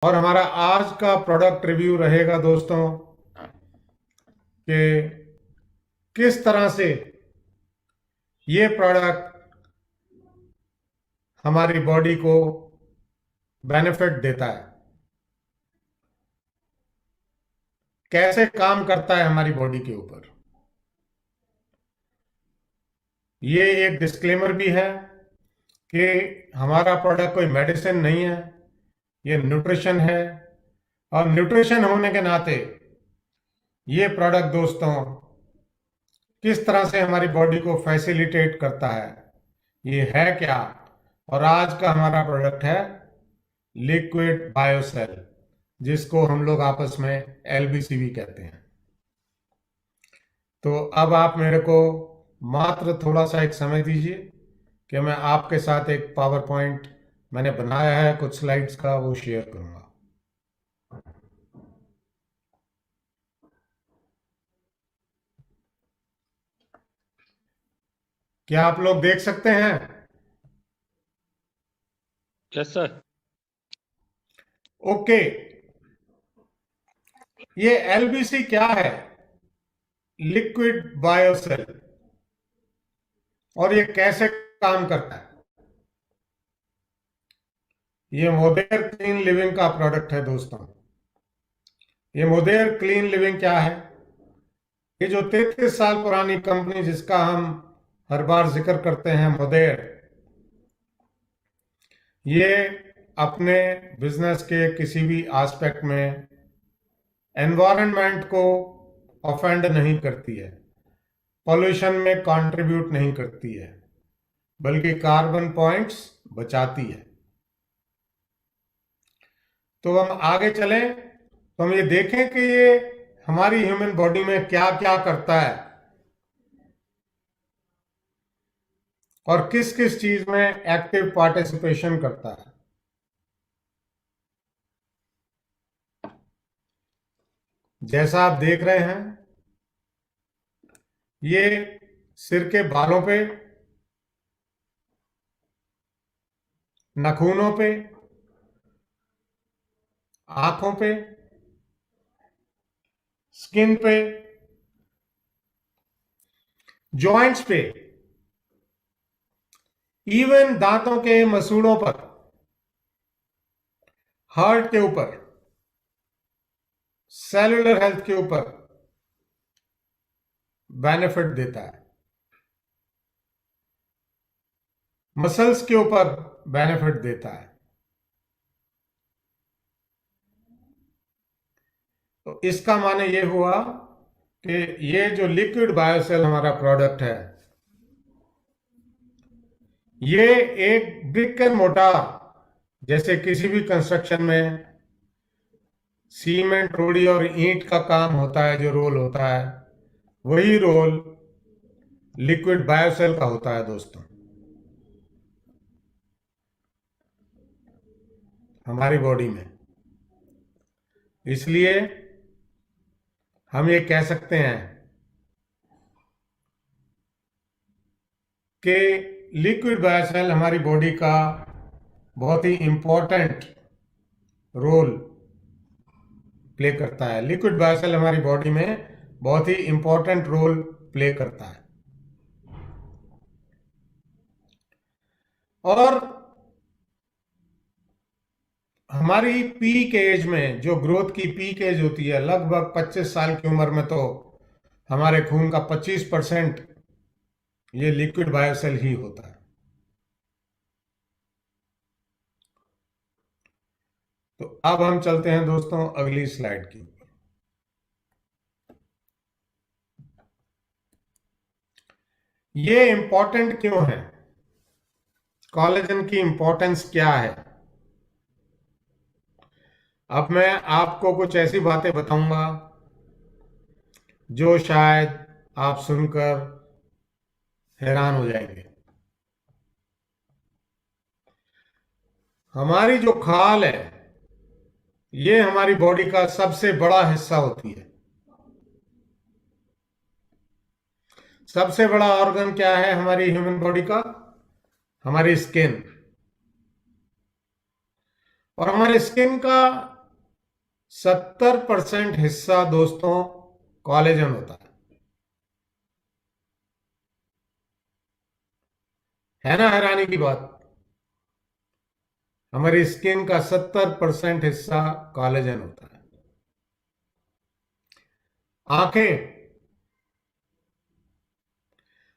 और हमारा आज का प्रोडक्ट रिव्यू रहेगा दोस्तों कि किस तरह से ये प्रोडक्ट हमारी बॉडी को बेनिफिट देता है, कैसे काम करता है हमारी बॉडी के ऊपर। ये एक डिस्क्लेमर भी है कि हमारा प्रोडक्ट कोई मेडिसिन नहीं है, ये न्यूट्रिशन है। और न्यूट्रिशन होने के नाते ये प्रोडक्ट दोस्तों किस तरह से हमारी बॉडी को फैसिलिटेट करता है, ये है क्या। और आज का हमारा प्रोडक्ट है लिक्विड बायोसेल, जिसको हम लोग आपस में एलबीसी भी कहते हैं। तो अब आप मेरे को मात्र थोड़ा सा एक समय दीजिए कि मैं आपके साथ एक पावर पॉइंट मैंने बनाया है कुछ स्लाइड्स का, वो शेयर करूंगा। क्या आप लोग देख सकते हैं? Yes sir. ओके, ये एलबीसी क्या है? लिक्विड बायोसेल। और ये कैसे काम करता है? ये मोदेर क्लीन लिविंग का प्रोडक्ट है दोस्तों। ये मोदेर क्लीन लिविंग क्या है? ये जो 33 साल पुरानी कंपनी जिसका हम हर बार जिक्र करते हैं, मोदेर, ये अपने बिजनेस के किसी भी एस्पेक्ट में एनवायरनमेंट को ऑफेंड नहीं करती है, पॉल्यूशन में कंट्रीब्यूट नहीं करती है, बल्कि कार्बन पॉइंट्स बचाती है। तो हम आगे चलें तो हम ये देखें कि ये हमारी ह्यूमन बॉडी में क्या क्या करता है और किस किस चीज में एक्टिव पार्टिसिपेशन करता है। जैसा आप देख रहे हैं, ये सिर के बालों पे, नाखूनों पे, आंखों पे, स्किन पे, जॉइंट्स पे, इवन दांतों के मसूड़ों पर, हार्ट के ऊपर, सेलुलर हेल्थ के ऊपर बेनिफिट देता है, मसल्स के ऊपर बेनिफिट देता है। तो इसका माने ये हुआ कि ये जो लिक्विड बायोसेल हमारा प्रोडक्ट है, ये एक ब्रिक एंड मोटार, जैसे किसी भी कंस्ट्रक्शन में सीमेंट, रोड़ी और ईंट का काम होता है, जो रोल होता है, वही रोल लिक्विड बायोसेल का होता है दोस्तों हमारी बॉडी में। इसलिए हम ये कह सकते हैं कि लिक्विड बायोसेल हमारी बॉडी का बहुत ही इंपॉर्टेंट रोल प्ले करता है। लिक्विड बायोसेल हमारी बॉडी में बहुत ही इंपॉर्टेंट रोल प्ले करता है। और हमारी पीक एज में, जो ग्रोथ की पीक एज होती है, लगभग 25 साल की उम्र में, तो हमारे खून का 25% ये लिक्विड बायोसेल ही होता है। तो अब हम चलते हैं दोस्तों अगली स्लाइड की ऊपर। ये इंपॉर्टेंट क्यों है? कोलेजन की इंपॉर्टेंस क्या है? अब मैं आपको कुछ ऐसी बातें बताऊंगा जो शायद आप सुनकर हैरान हो जाएंगे। हमारी जो खाल है, ये हमारी बॉडी का सबसे बड़ा हिस्सा होती है। सबसे बड़ा ऑर्गन क्या है हमारी ह्यूमन बॉडी का? हमारी स्किन। और हमारे स्किन का 70% हिस्सा दोस्तों कोलेजन होता है ना? हैरानी की बात, हमारी स्किन का 70% हिस्सा कोलेजन होता है। आंखें,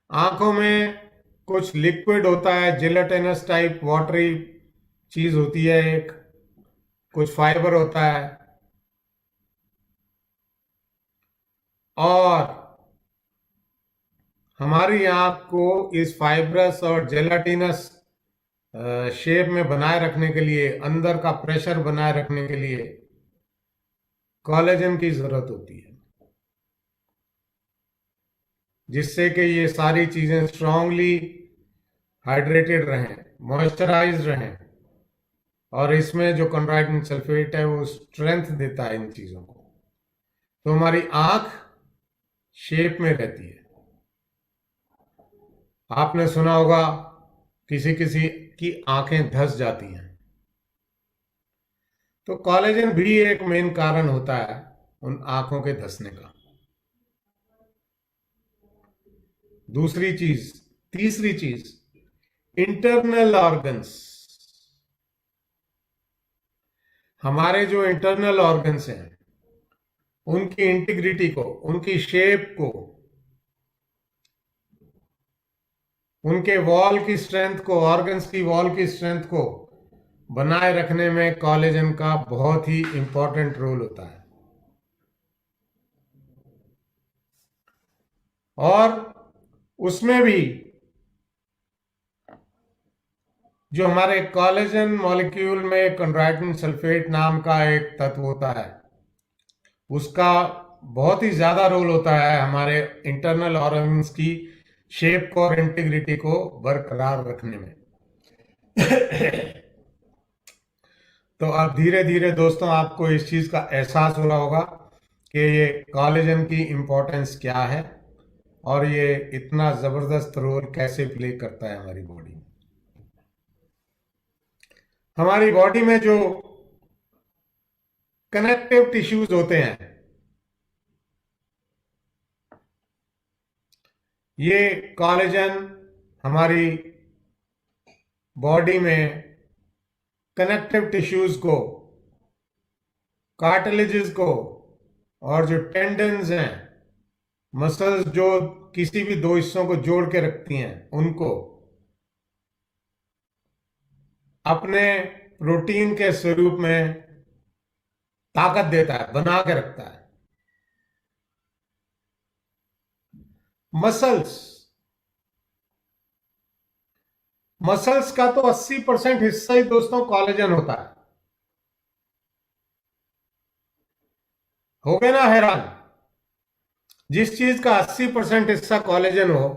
आंखों में कुछ लिक्विड होता है, जिलेटिनस टाइप वाटरी चीज होती है एक, कुछ फाइबर होता है, और हमारी आंख को इस फाइब्रस और जेलाटिनस शेप में बनाए रखने के लिए, अंदर का प्रेशर बनाए रखने के लिए कोलेजन की जरूरत होती है, जिससे कि ये सारी चीजें स्ट्रांगली हाइड्रेटेड रहें, मॉइस्चराइज रहें, और इसमें जो कॉन्ड्राइटिन सल्फेट है वो स्ट्रेंथ देता है इन चीजों को, तो हमारी आंख शेप में रहती है। आपने सुना होगा किसी किसी की आंखें धंस जाती हैं, तो कोलेजन भी एक मेन कारण होता है उन आंखों के धंसने का। दूसरी चीज, तीसरी चीज, इंटरनल ऑर्गन्स। हमारे जो इंटरनल ऑर्गन्स हैं उनकी इंटीग्रिटी को, उनकी शेप को, उनके वॉल की स्ट्रेंथ को, ऑर्गन्स की वॉल की स्ट्रेंथ को बनाए रखने में कोलेजन का बहुत ही इंपॉर्टेंट रोल होता है। और उसमें भी जो हमारे कोलेजन मॉलिक्यूल में कॉन्ड्राइटिन सल्फेट नाम का एक तत्व होता है, उसका बहुत ही ज्यादा रोल होता है हमारे इंटरनल ऑर्गन्स की शेप को और इंटीग्रिटी को बरकरार रखने में। तो अब धीरे धीरे दोस्तों आपको इस चीज का एहसास हो रहा होगा कि ये कोलेजन की इंपॉर्टेंस क्या है और ये इतना जबरदस्त रोल कैसे प्ले करता है हमारी बॉडी में। हमारी बॉडी में जो कनेक्टिव टिश्यूज होते हैं, ये कोलेजन हमारी बॉडी में कनेक्टिव टिश्यूज को, कार्टिलेजेस को, और जो टेंडन्स हैं, मसल्स जो किसी भी दो हिस्सों को जोड़ के रखती हैं, उनको अपने प्रोटीन के स्वरूप में ताकत देता है, बना के रखता है। मसल्स, मसल्स का तो 80% हिस्सा ही दोस्तों कोलेजन होता है। हो गए ना हैरान? जिस चीज का 80% हिस्सा कोलेजन हो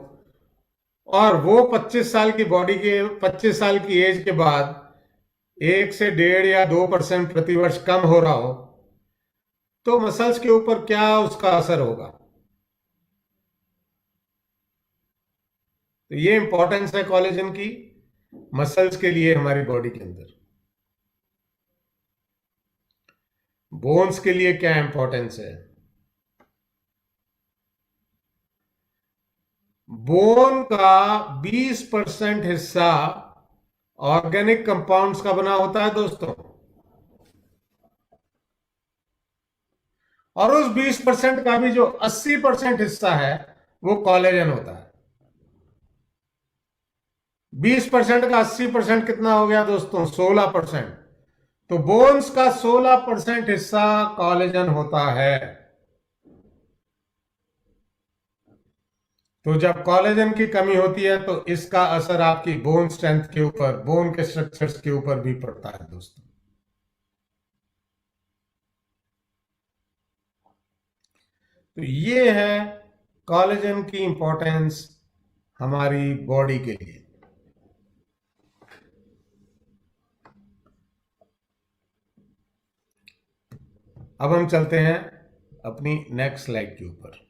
और वो 25 साल की बॉडी के, 25 साल की एज के बाद 1 से 1.5 या 2% प्रतिवर्ष कम हो रहा हो, तो मसल्स के ऊपर क्या उसका असर होगा? तो ये इंपॉर्टेंस है कोलेजन की मसल्स के लिए हमारी बॉडी के अंदर। बोन्स के लिए क्या इंपॉर्टेंस है? बोन का 20% हिस्सा ऑर्गेनिक कंपाउंड्स का बना होता है दोस्तों, और उस 20% का भी जो 80% हिस्सा है वो कोलेजन होता है। 20% का 80% कितना हो गया दोस्तों? 16%। तो बोन्स का 16% हिस्सा कोलेजन होता है। तो जब कोलेजन की कमी होती है तो इसका असर आपकी बोन स्ट्रेंथ के ऊपर, बोन के स्ट्रक्चर्स के ऊपर भी पड़ता है दोस्तों। तो ये है कोलेजन की इंपॉर्टेंस हमारी बॉडी के लिए। अब हम चलते हैं अपनी नेक्स्ट स्लाइड के ऊपर।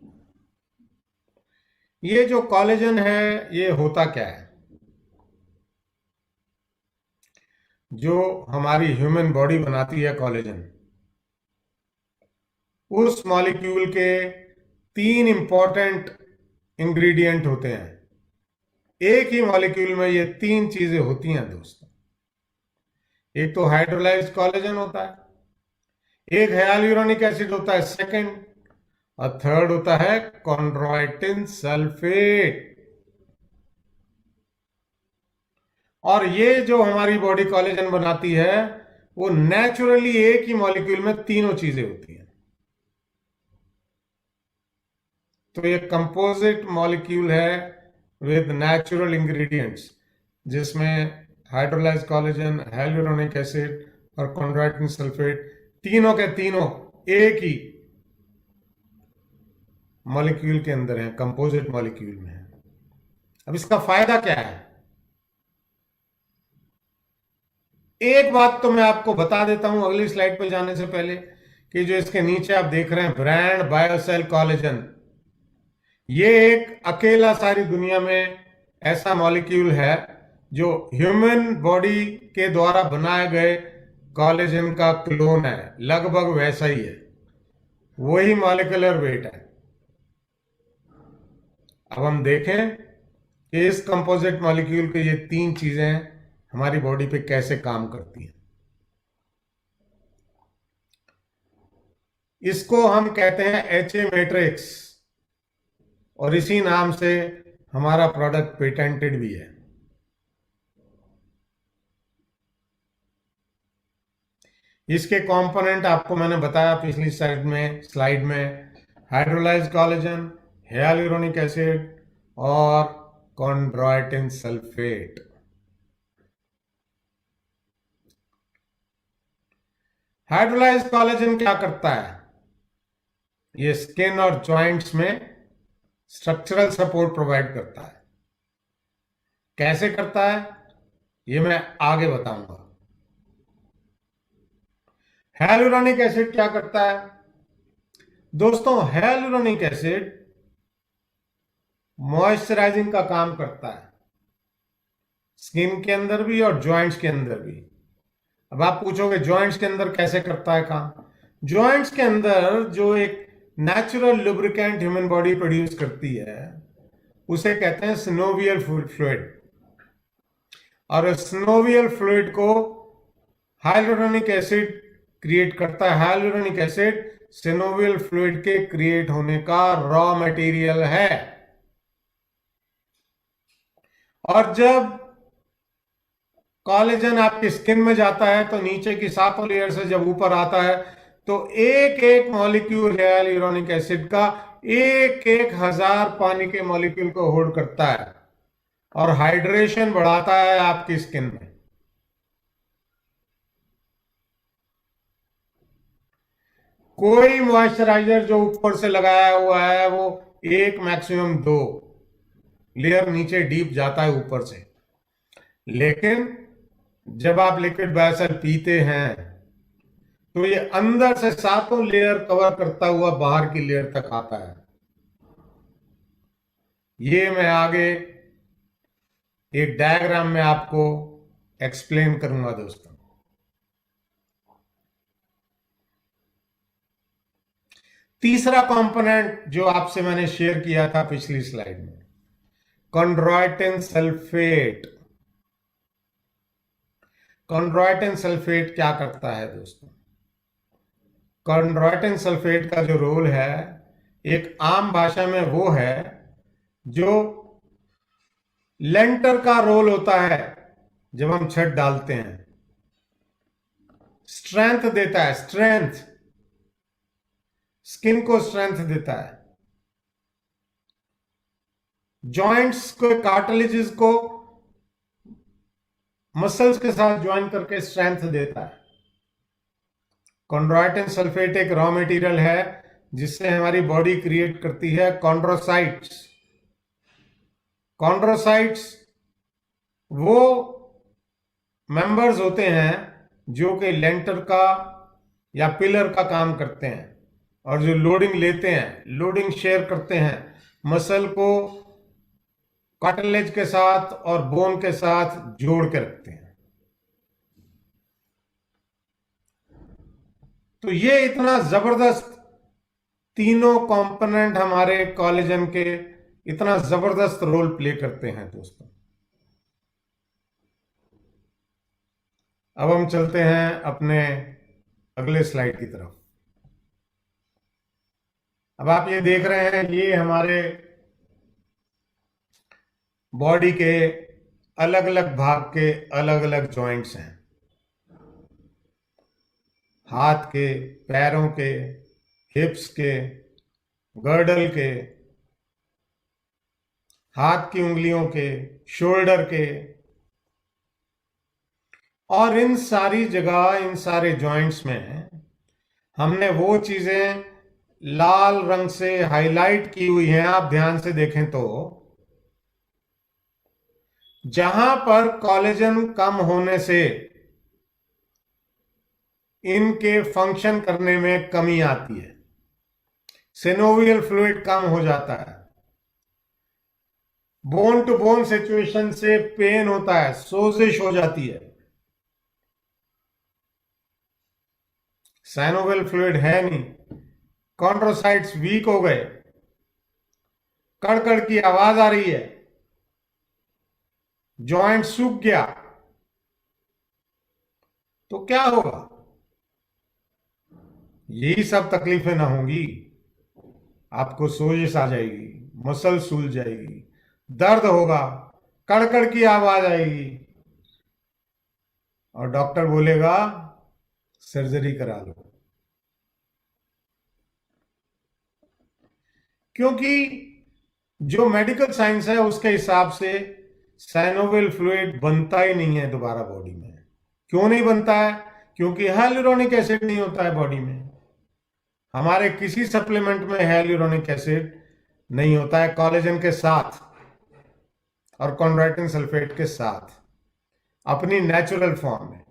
ये जो कोलेजन है ये होता क्या है? जो हमारी ह्यूमन बॉडी बनाती है कोलेजन, उस मॉलिक्यूल के 3 इंपॉर्टेंट इंग्रेडिएंट होते हैं। एक ही मॉलिक्यूल में ये 3 चीजें होती हैं दोस्तों। एक तो हाइड्रोलाइज्ड कोलेजन होता है, एक hyaluronic एसिड होता है सेकंड, और थर्ड होता है कॉन्ड्रोइटिन सल्फेट। और ये जो हमारी बॉडी कोलेजन बनाती है वो नेचुरली एक ही मॉलिक्यूल में तीनों चीजें होती हैं। तो ये कंपोजिट मॉलिक्यूल है विद नेचुरल इंग्रेडिएंट्स, जिसमें हाइड्रोलाइज कोलेजन, हाइलुरोनिक एसिड और कॉन्ड्रोइटिन सल्फेट तीनों के तीनों एक ही मॉलिक्यूल के अंदर है, कंपोजिट मॉलिक्यूल में है। अब इसका फायदा क्या है? एक बात तो मैं आपको बता देता हूं अगली स्लाइड पे जाने से पहले, कि जो इसके नीचे आप देख रहे हैं ब्रांड बायोसेल कोलेजन, ये एक अकेला सारी दुनिया में ऐसा मॉलिक्यूल है जो ह्यूमन बॉडी के द्वारा बनाए गए कोलेजन का क्लोन है, लगभग वैसा ही है, वही मॉलिक्यूलर वेट है। अब हम देखें कि इस कंपोजिट मॉलिक्यूल के ये 3 चीजें हमारी बॉडी पे कैसे काम करती हैं। इसको हम कहते हैं HA मैट्रिक्स, और इसी नाम से हमारा प्रोडक्ट पेटेंटेड भी है। इसके कंपोनेंट आपको मैंने बताया पिछली स्लाइड में हाइड्रोलाइज्ड कोलेजन, hyaluronic एसिड और कॉन्ड्रोइटिन सल्फेट। हाइड्रोलाइज्ड कोलेजन क्या करता है? ये स्किन और जॉइंट्स में स्ट्रक्चरल सपोर्ट प्रोवाइड करता है। कैसे करता है ये मैं आगे बताऊंगा। hyaluronic एसिड क्या करता है दोस्तों? hyaluronic एसिड मॉइस्चराइजिंग का काम करता है, स्किन के अंदर भी और जॉइंट्स के अंदर भी। अब आप पूछोगे जॉइंट्स के अंदर कैसे करता है काम? जॉइंट्स के अंदर जो एक natural lubricant human body produce करती है उसे कहते हैं सिनोवियल फ्लूइड, और सिनोवियल फ्लूइड को हाइलुरोनिक एसिड क्रिएट करता है। हाइलुरोनिक एसिड सिनोवियल फ्लूइड के क्रिएट होने का रॉ मटेरियल है। और जब कोलेजन आपकी स्किन में जाता है तो नीचे की 7 लेयर से जब ऊपर आता है तो एक एक मॉलिक्यूल हाइलुरोनिक एसिड का 1,000 पानी के मॉलिक्यूल को होल्ड करता है और हाइड्रेशन बढ़ाता है आपकी स्किन में। कोई मॉइस्चराइजर जो ऊपर से लगाया हुआ है वो 1 मैक्सिमम 2 लेयर नीचे डीप जाता है ऊपर से, लेकिन जब आप लिक्विड बायोसेल पीते हैं तो ये अंदर से 7 लेयर कवर करता हुआ बाहर की लेयर तक आता है। ये मैं आगे एक डायग्राम में आपको एक्सप्लेन करूंगा दोस्तों। तीसरा कंपोनेंट जो आपसे मैंने शेयर किया था पिछली स्लाइड में, कॉन्ड्रोइटिन सल्फेट। कॉन्ड्रोइटिन सल्फेट क्या करता है दोस्तों? कॉन्ड्रोइटिन सल्फेट का जो रोल है एक आम भाषा में वो है जो लेंटर का रोल होता है जब हम छत डालते हैं। स्ट्रेंथ देता है, स्ट्रेंथ, स्किन को स्ट्रेंथ देता है, जॉइंट्स को, कार्टिलेजेस को मसल्स के साथ ज्वाइन करके स्ट्रेंथ देता है। कॉन्ड्रोइटिन सल्फेट एक रॉ मटेरियल है जिससे हमारी बॉडी क्रिएट करती है कॉन्ड्रोसाइट्स। कॉन्ड्रोसाइट्स वो मेंबर्स होते हैं जो कि लेंटर का या पिलर का काम करते हैं और जो लोडिंग लेते हैं, लोडिंग शेयर करते हैं, मसल को कार्टिलेज के साथ और बोन के साथ जोड़ के रखते हैं। तो ये इतना जबरदस्त तीनों कंपोनेंट हमारे कोलेजन के इतना जबरदस्त रोल प्ले करते हैं दोस्तों। अब हम चलते हैं अपने अगले स्लाइड की तरफ। अब आप ये देख रहे हैं, ये हमारे बॉडी के अलग अलग भाग के अलग अलग जॉइंट्स हैं। हाथ के, पैरों के, हिप्स के, गर्डल के, हाथ की उंगलियों के, शोल्डर के, और इन सारी जगह, इन सारे जॉइंट्स में हमने वो चीजें लाल रंग से हाईलाइट की हुई हैं, आप ध्यान से देखें तो, जहां पर कोलेजन कम होने से इनके फंक्शन करने में कमी आती है, सिनोवियल फ्लूइड कम हो जाता है, बोन टू बोन सिचुएशन से पेन होता है, सोजिश हो जाती है, साइनोवियल फ्लूइड है नहीं, कॉन्ड्रोसाइट्स वीक हो गए, कड़कड़ की आवाज आ रही है, जॉइंट सूख गया, तो क्या होगा? यही सब तकलीफें ना होंगी, आपको सोजिश आ जाएगी, मसल सूल जाएगी, दर्द होगा, कड़कड़ की आवाज आएगी, और डॉक्टर बोलेगा सर्जरी करा लो। क्योंकि जो मेडिकल साइंस है उसके हिसाब से साइनोवियल फ्लूइड बनता ही नहीं है दोबारा बॉडी में। क्यों नहीं बनता है? क्योंकि हाइलुरोनिक एसिड नहीं होता है बॉडी में। हमारे किसी सप्लीमेंट में हाइलुरोनिक एसिड नहीं होता है कोलेजन के साथ और कॉन्ड्राइटिन सल्फेट के साथ अपनी नेचुरल फॉर्म में।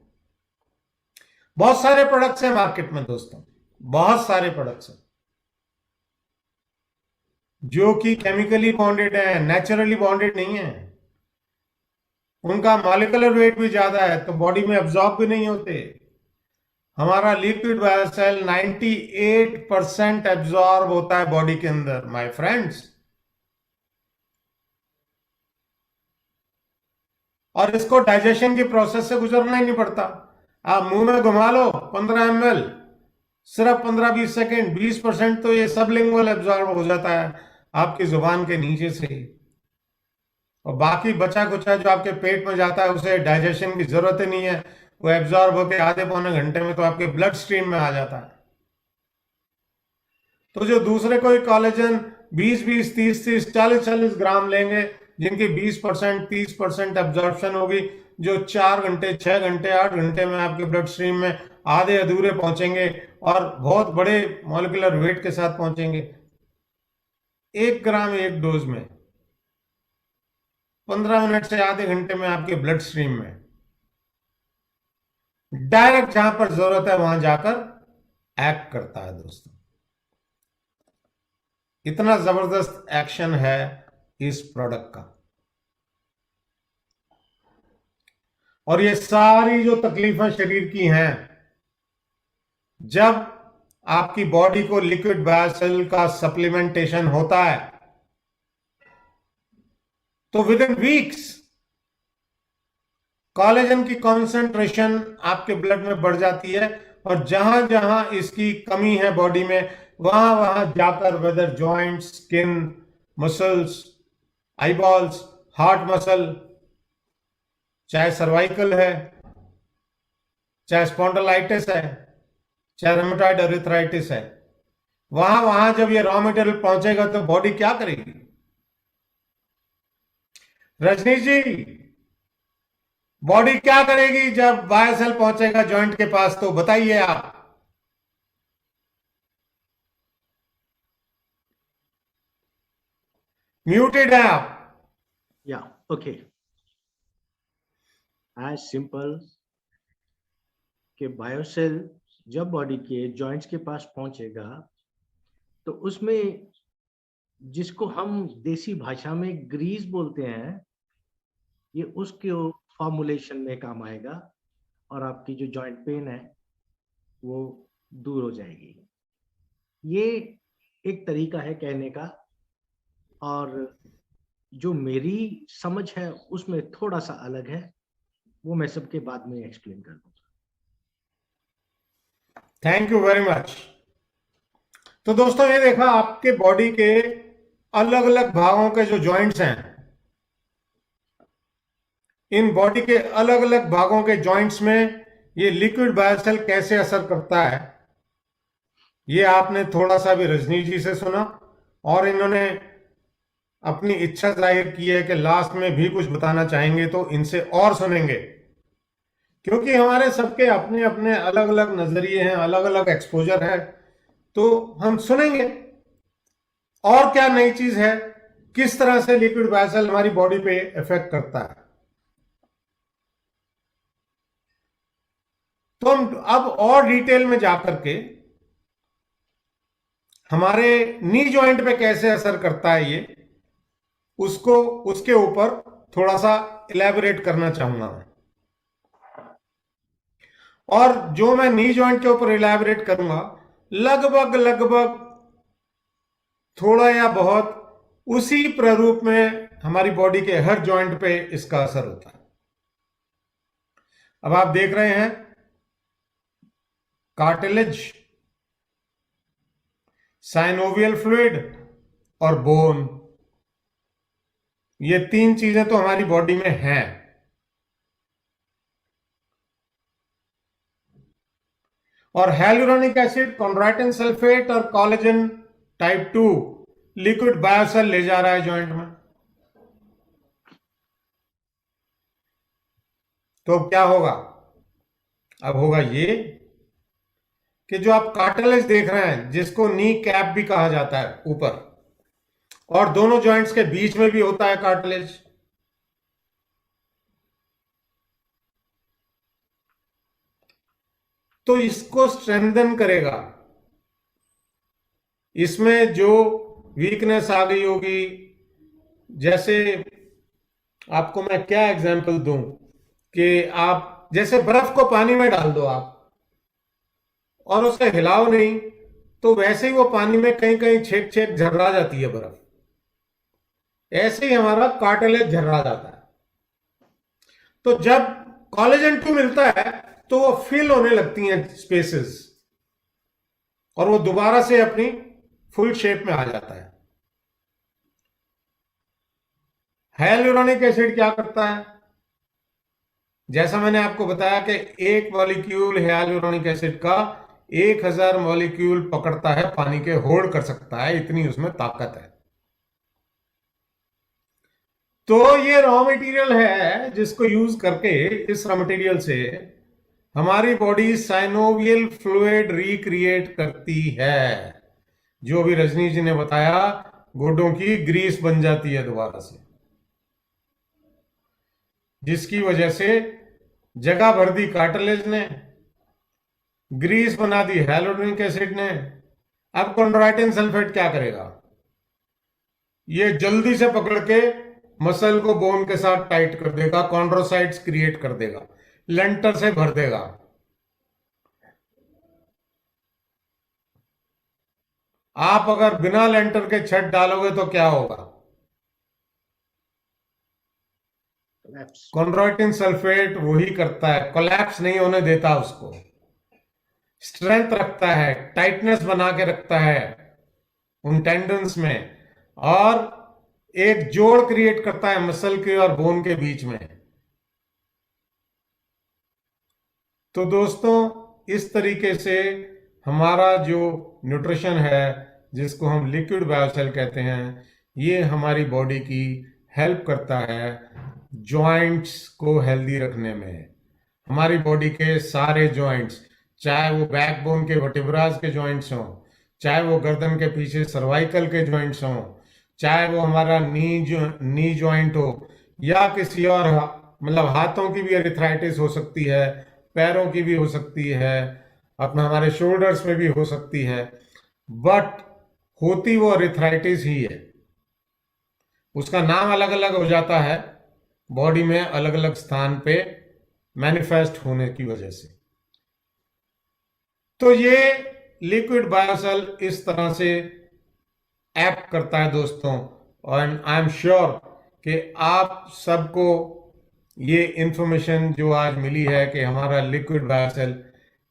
बहुत सारे प्रोडक्ट्स हैं मार्केट में दोस्तों, बहुत सारे प्रोडक्ट्स हैं जो कि केमिकली बॉन्डेड है, नेचुरली बॉन्डेड नहीं है। उनका मॉलिक्यूलर वेट भी ज्यादा है तो बॉडी में एब्जॉर्ब भी नहीं होते। हमारा लिक्विड बायोसेल 98% एब्जॉर्ब होता है बॉडी के अंदर माय फ्रेंड्स, और इसको डाइजेशन की प्रोसेस से गुजरना ही नहीं पड़ता। आप मुंह में घुमा लो 15 ml, सिर्फ 15-20 सेकेंड, 20% तो ये सबलिंगुअल एब्जॉर्ब हो जाता है आपकी जुबान के नीचे से ही, और बाकी बचा कुचा जो आपके पेट में जाता है उसे डाइजेशन की जरूरत ही नहीं है, वो एब्जॉर्ब होकर आधे पौने घंटे में तो आपके ब्लड स्ट्रीम में आ जाता है। तो जो दूसरे कोई कोलेजन 20-20, 30-30, 40-40 ग्राम लेंगे जिनकी 20%, 30% एब्जॉर्प्शन होगी, जो 4 घंटे, 6 घंटे, 8 घंटे में आपके ब्लड स्ट्रीम में आधे अधूरे पहुंचेंगे और बहुत बड़े मॉलिक्यूलर वेट के साथ पहुंचेंगे। 1 ग्राम एक डोज में 15 मिनट से आधे घंटे में आपके ब्लड स्ट्रीम में डायरेक्ट जहां पर जरूरत है वहां जाकर एक्ट करता है दोस्तों। इतना जबरदस्त एक्शन है इस प्रोडक्ट का। और ये सारी जो तकलीफें शरीर की हैं, जब आपकी बॉडी को लिक्विड बायोसेल का सप्लीमेंटेशन होता है तो विद इन वीक्स कोलेजन की कॉन्सेंट्रेशन आपके ब्लड में बढ़ जाती है, और जहां जहां इसकी कमी है बॉडी में वहां वहां जाकर, whether joint, skin, muscles, eyeballs, heart muscle, चाहे सर्वाइकल है, चाहे स्पॉन्डिलाइटिस है, चाहे रूमेटॉइड अर्थराइटिस है, वहां वहां जब ये रॉ मटेरियल पहुंचेगा तो बॉडी क्या करेगी? रजनी जी, बॉडी क्या करेगी जब बायोसेल पहुंचेगा जॉइंट के पास, तो बताइए आप। म्यूटेड है आप। या ओके, एज सिंपल कि बायोसेल जब बॉडी के जॉइंट्स के पास पहुंचेगा तो उसमें जिसको हम देसी भाषा में ग्रीस बोलते हैं, ये उसके फॉर्मुलेशन में काम आएगा और आपकी जो जॉइंट पेन है वो दूर हो जाएगी। ये एक तरीका है कहने का, और जो मेरी समझ है उसमें थोड़ा सा अलग है, वो मैं सबके बाद में एक्सप्लेन कर दूंगा। Thank you very much. तो दोस्तों ये देखा आपके बॉडी के अलग अलग भागों के जो जॉइंट्स हैं, इन बॉडी के अलग अलग भागों के जॉइंट्स में ये लिक्विड बायोसेल कैसे असर करता है, ये आपने थोड़ा सा भी रजनी जी से सुना, और इन्होंने अपनी इच्छा जाहिर की है कि लास्ट में भी कुछ बताना चाहेंगे, तो इनसे और सुनेंगे, क्योंकि हमारे सबके अपने अपने अलग अलग नजरिए हैं, अलग अलग एक्सपोजर है, तो हम सुनेंगे और क्या नई चीज है, किस तरह से लिक्विड बायोसेल हमारी बॉडी पे इफेक्ट करता है। तो हम अब और डिटेल में जाकर के हमारे नी जॉइंट पे कैसे असर करता है ये, उसको उसके ऊपर थोड़ा सा इलेबोरेट करना चाहूंगा मैं। और जो मैं नी जॉइंट के ऊपर इलेबोरेट करूंगा, लगभग लगभग थोड़ा या बहुत उसी प्रारूप में हमारी बॉडी के हर जॉइंट पे इसका असर होता है। अब आप देख रहे हैं कार्टिलेज, साइनोवियल फ्लूइड और बोन, ये तीन चीजें तो हमारी बॉडी में हैं। और hyaluronic एसिड, कॉन्ड्राइटिन सल्फेट और कोलेजन टाइप 2 लिक्विड बायोसेल ले जा रहा है जॉइंट में। तो अब क्या होगा? अब होगा ये कि जो आप कार्टिलेज देख रहे हैं, जिसको नी कैप भी कहा जाता है ऊपर, और दोनों जॉइंट्स के बीच में भी होता है कार्टिलेज, तो इसको स्ट्रेंथन करेगा। इसमें जो वीकनेस आ गई होगी, जैसे आपको मैं क्या एग्जांपल दूं कि आप जैसे बर्फ को पानी में डाल दो आप और उसे हिलाओ नहीं, तो वैसे ही वो पानी में कहीं कहीं छेक छेक झर्रा जाती है बर्फ, ऐसे ही हमारा कार्टिलेज झर्रा जाता है। तो जब कोलेजन 2 मिलता है तो वो फिल होने लगती हैं स्पेसेस, और वो दोबारा से अपनी फुल शेप में आ जाता है। हाइलुरोनिक एसिड क्या करता है? जैसा मैंने आपको बताया कि एक मॉलिक्यूल हाइलुरोनिक एसिड का 1000 मॉलिक्यूल पकड़ता है, पानी के होल्ड कर सकता है, इतनी उसमें ताकत है। तो ये रॉ मटेरियल है जिसको यूज करके, इस रॉ मटेरियल से हमारी बॉडी साइनोवियल फ्लूइड रिक्रिएट करती है। जो भी रजनी जी ने बताया, गोडों की ग्रीस बन जाती है दोबारा से, जिसकी वजह से जगह भर दी कार्टिलेज ने, ग्रीस बना दी हाइलुरोनिक एसिड ने। अब कॉन्ड्राइटिन सल्फेट क्या करेगा? ये जल्दी से पकड़ के मसल को बोन के साथ टाइट कर देगा, कॉन्ड्रोसाइट्स क्रिएट कर देगा, लेंटर से भर देगा। आप अगर बिना लेंटर के छत डालोगे तो क्या होगा? कॉन्ड्राइटिन सल्फेट वही करता है, कोलैप्स नहीं होने देता, उसको स्ट्रेंथ रखता है, टाइटनेस बना के रखता है उन टेंडन्स में, और एक जोड़ क्रिएट करता है मसल के और बोन के बीच में। तो दोस्तों, इस तरीके से हमारा जो न्यूट्रिशन है, जिसको हम लिक्विड बायोसेल कहते हैं, ये हमारी बॉडी की हेल्प करता है जॉइंट्स को हेल्दी रखने में। हमारी बॉडी के सारे जॉइंट्स, चाहे वो बैकबोन के वर्टिब्रास के जॉइंट्स हों, चाहे वो गर्दन के पीछे सर्वाइकल के जॉइंट्स हों, चाहे वो हमारा नी जॉइंट हो, या किसी और मतलब हाथों की भी अरिथ्राइटिस हो सकती है, पैरों की भी हो सकती है, अपना हमारे शोल्डर्स में भी हो सकती है, बट होती वो अरिथ्राइटिस ही है। उसका नाम अलग अलग हो जाता है बॉडी में, अलग अलग स्थान पे मैनिफेस्ट होने की वजह से। तो ये लिक्विड बायोसेल इस तरह से एक्ट करता है दोस्तों। और आई एम श्योर कि आप सबको ये इंफॉर्मेशन जो आज मिली है कि हमारा लिक्विड बायोसेल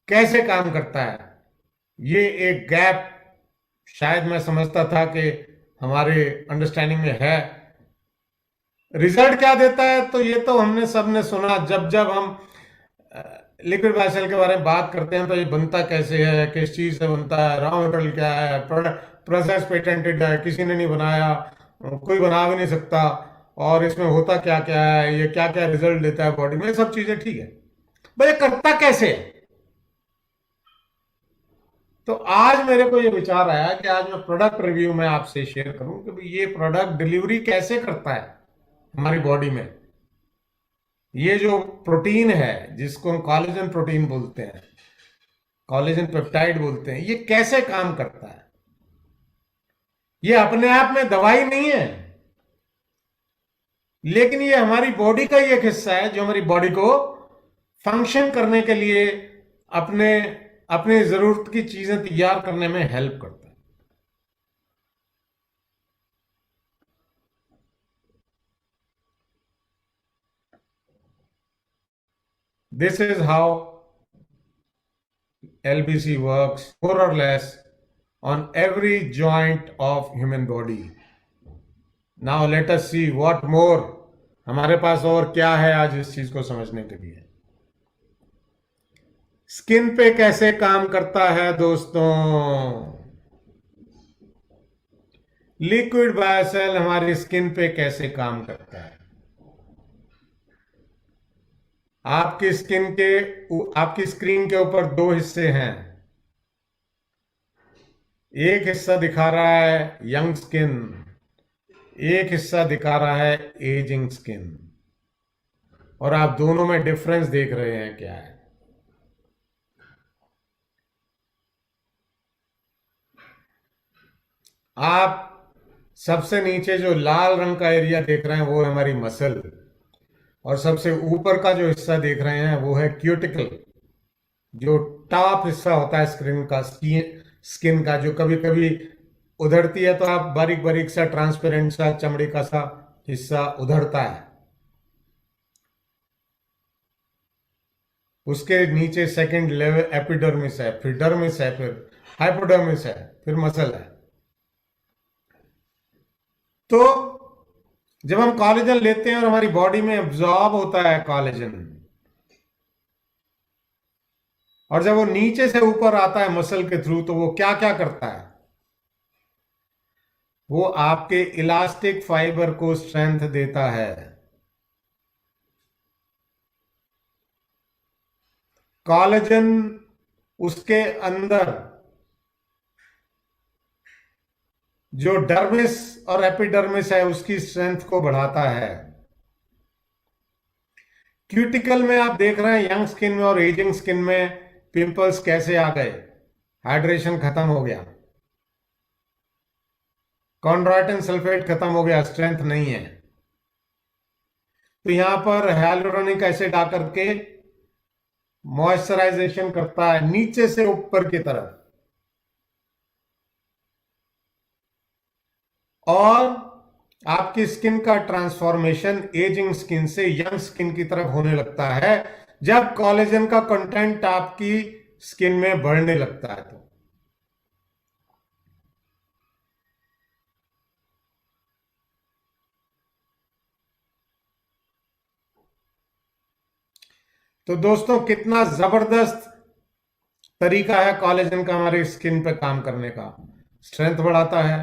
कैसे काम करता है, ये एक गैप शायद मैं समझता था कि हमारे अंडरस्टैंडिंग में है। रिजल्ट क्या देता है तो ये तो हमने सबने सुना। जब जब हम लिक्विड बायोसेल के बारे में बात करते हैं तो ये बनता कैसे है, किस चीज से बनता है, रॉ मटेरियल क्या है, प्रोसेस पेटेंटेड है, किसी ने नहीं बनाया, कोई बना भी नहीं सकता, और इसमें होता क्या क्या है, ये क्या क्या रिजल्ट देता है बॉडी में, ये सब चीजें ठीक है, भाई ये करता कैसे है। तो आज मेरे को ये विचार आया कि आज मैं प्रोडक्ट रिव्यू में आपसे शेयर करूं कि भाई ये प्रोडक्ट डिलीवरी कैसे करता है हमारी बॉडी में। ये जो प्रोटीन है जिसको हम कॉलेजन प्रोटीन बोलते हैं, कॉलेजन पेप्टाइड बोलते हैं, ये कैसे काम करता है। ये अपने आप में दवाई नहीं है, लेकिन ये हमारी बॉडी का ही एक हिस्सा है जो हमारी बॉडी को फंक्शन करने के लिए अपने अपने जरूरत की चीजें तैयार करने में हेल्प करता है। This is how LBC works more or less on every joint of human body. Now let us see what more हमारे पास और क्या है आज इस चीज को समझने के लिए। स्किन पे कैसे काम करता है दोस्तों। लिक्विड बायोसेल हमारी स्किन पे कैसे काम करता है। आपकी स्क्रीन के ऊपर दो हिस्से हैं। एक हिस्सा दिखा रहा है यंग स्किन, एक हिस्सा दिखा रहा है एजिंग स्किन, और आप दोनों में डिफरेंस देख रहे हैं क्या है। आप सबसे नीचे जो लाल रंग का एरिया देख रहे हैं वो है हमारी मसल, और सबसे ऊपर का जो हिस्सा देख रहे हैं वो है क्यूटिकल, जो टॉप हिस्सा होता है स्किन का, जो कभी कभी उधड़ती है तो आप बारीक बारीक सा ट्रांसपेरेंट सा चमड़ी का सा हिस्सा उधड़ता है। उसके नीचे सेकंड लेवल एपिडर्मिस है, फिर डर्मिस है, फिर हाइपोडर्मिस है, फिर मसल है। तो जब हम कॉलेजन लेते हैं और हमारी बॉडी में एब्जॉर्ब होता है कॉलेजन, और जब वो नीचे से ऊपर आता है मसल के थ्रू, तो वो क्या क्या करता है। वो आपके इलास्टिक फाइबर को स्ट्रेंथ देता है। कॉलेजन उसके अंदर जो डर्मिस और एपिडर्मिस है उसकी स्ट्रेंथ को बढ़ाता है। क्यूटिकल में आप देख रहे हैं यंग स्किन में और एजिंग स्किन में पिंपल्स कैसे आ गए, हाइड्रेशन खत्म हो गया, कॉन्ड्राइटिन सल्फेट खत्म हो गया, स्ट्रेंथ नहीं है। तो यहां पर hyaluronic एसिड आकर के मॉइस्चराइजेशन करता है नीचे से ऊपर की तरफ, और आपकी स्किन का ट्रांसफॉर्मेशन एजिंग स्किन से यंग स्किन की तरफ होने लगता है जब कोलेजन का कंटेंट आपकी स्किन में बढ़ने लगता है। तो दोस्तों कितना जबरदस्त तरीका है कोलेजन का हमारी स्किन पे काम करने का। स्ट्रेंथ बढ़ाता है,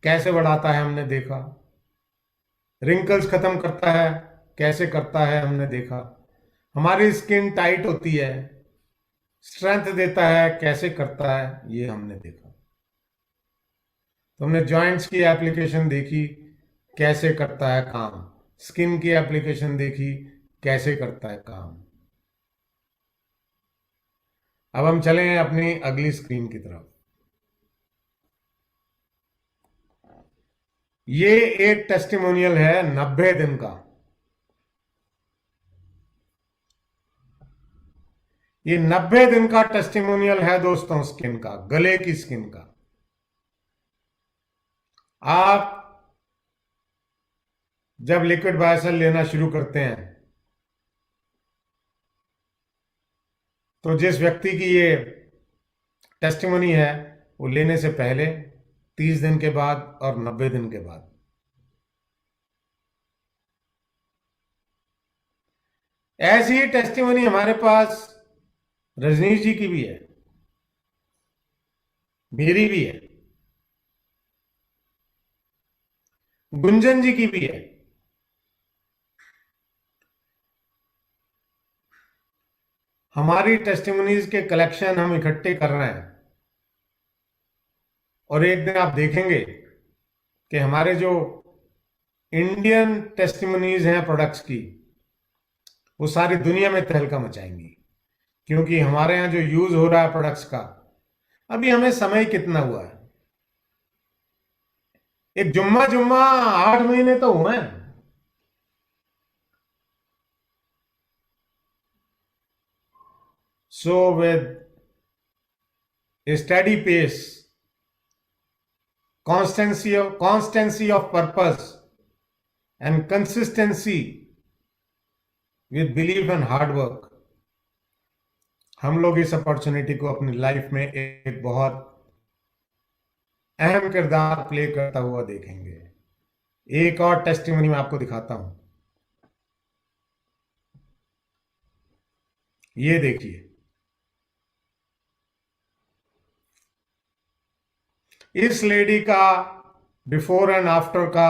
कैसे बढ़ाता है हमने देखा। रिंकल्स खत्म करता है, कैसे करता है हमने देखा। हमारी स्किन टाइट होती है, स्ट्रेंथ देता है, कैसे करता है ये हमने देखा। तो हमने जॉइंट्स की एप्लीकेशन देखी, कैसे करता है काम। स्किन की एप्लीकेशन देखी, कैसे करता है काम। अब हम चलें अपनी अगली स्क्रीन की तरफ। ये एक टेस्टिमोनियल है 90 दिन का। ये 90 दिन का टेस्टिमोनियल है दोस्तों, स्किन का, गले की स्किन का। आप जब लिक्विड बायोसेल लेना शुरू करते हैं तो जिस व्यक्ति की ये टेस्टिमनी है वो लेने से पहले, 30 दिन के बाद और 90 दिन के बाद, ऐसी ही टेस्टिमनी हमारे पास रजनीश जी की भी है, मेरी भी है, गुंजन जी की भी है। हमारी टेस्टिमनीज के कलेक्शन हम इकट्ठे कर रहे हैं और एक दिन आप देखेंगे कि हमारे जो इंडियन टेस्टिमनीज हैं प्रोडक्ट्स की, वो सारी दुनिया में तहलका मचाएंगी, क्योंकि हमारे यहाँ जो यूज हो रहा है प्रोडक्ट्स का, अभी हमें समय कितना हुआ है, एक जुम्मा जुम्मा 8 महीने तो हुए हैं। So with a steady pace, constancy of purpose and consistency with belief and hard work, हम लोग इस अपॉर्चुनिटी को अपनी लाइफ में एक बहुत अहम किरदार प्ले करता हुआ देखेंगे। एक और टेस्टिमनी मैं आपको दिखाता हूं, ये देखिए, इस लेडी का बिफोर एंड आफ्टर का